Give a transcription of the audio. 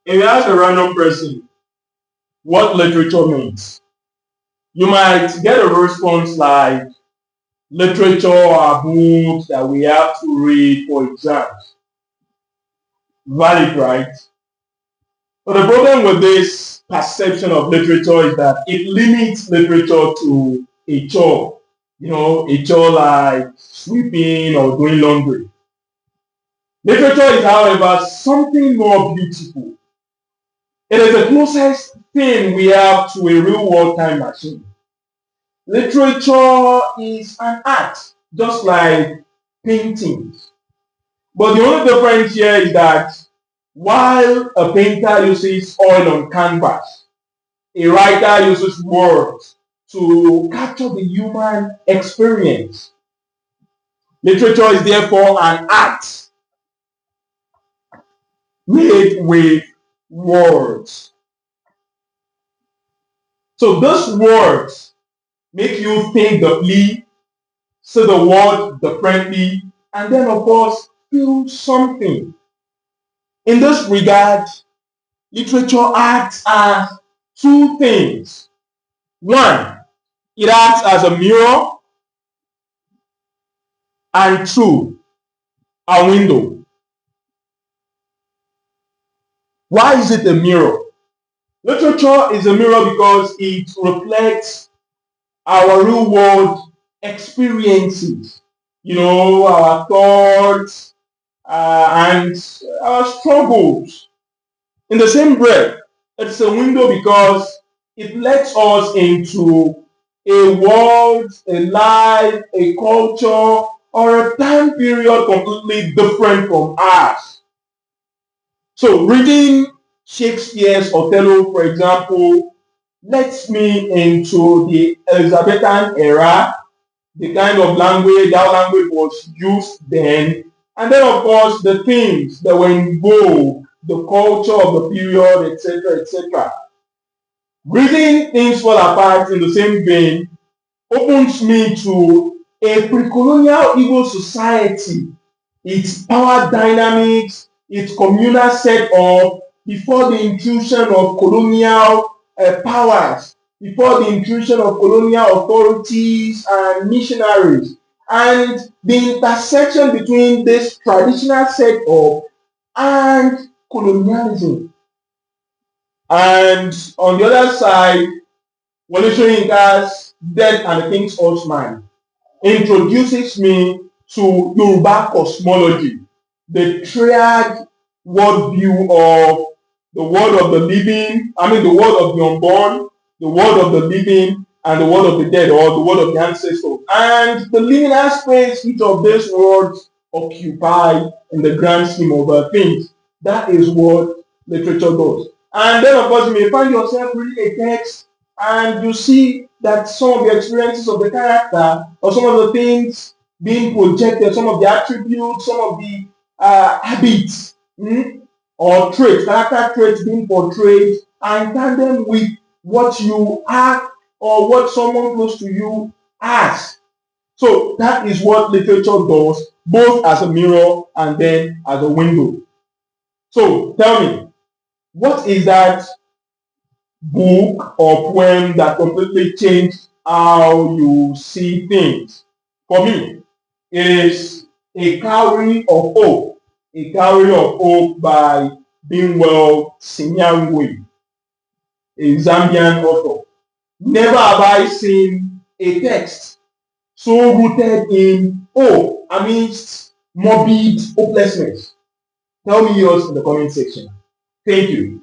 If you ask a random person what literature means, you might get a response like literature are books that we have to read for exams. Valid, right? But the problem with this perception of literature is that it limits literature to a chore. A chore like sweeping or doing laundry. Literature is, however, something more beautiful. It is the closest thing we have to a real world time machine. Literature is an art, just like paintings. But the only difference here is that while a painter uses oil on canvas, a writer uses words to capture the human experience. Literature is therefore an art made with words. So those words make you think deeply, see the world differently, and then of course feel something. In this regard, literature acts as two things. One, it acts as a mirror, and two, a window. Why is it a mirror? Literature is a mirror because it reflects our real world experiences, our thoughts and our struggles. In the same breath, it's a window because it lets us into a world, a life, a culture, or a time period completely different from ours. So, reading Shakespeare's Othello, for example, lets me into the Elizabethan era, the kind of language, how language was used then, and then, of course, the themes that were in vogue, the culture of the period, etc., etc. Reading Things Fall Apart in the same vein opens me to a pre-colonial Igbo society, its power dynamics, its communal setup before the intrusion of colonial powers, before the intrusion of colonial authorities and missionaries, and the intersection between this traditional setup and colonialism. And on the other side, Wole Soyinka's Death and the King's Horseman introduces me to Yoruba cosmology, the triad worldview of the world of the living, the world of the unborn, the world of the living, and the world of the dead, or the world of the ancestors, and the liminal space each of these worlds occupy in the grand scheme of things. That is what literature does. And then, of course, you may find yourself reading a text and you see that some of the experiences of the character or some of the things being projected, some of the attributes, some of the habits or traits, character traits being portrayed are in tandem with what you are or what someone close to you has. So that is what literature does, both as a mirror and then as a window. So tell me, what is that book or poem that completely changed how you see things? For me, it is A Cowrie of Hope. A Cowrie of Hope by Binwell Sinyangwe, a Zambian author. Never have I seen a text so rooted in hope amidst morbid hopelessness. Tell me yours in the comment section. Thank you.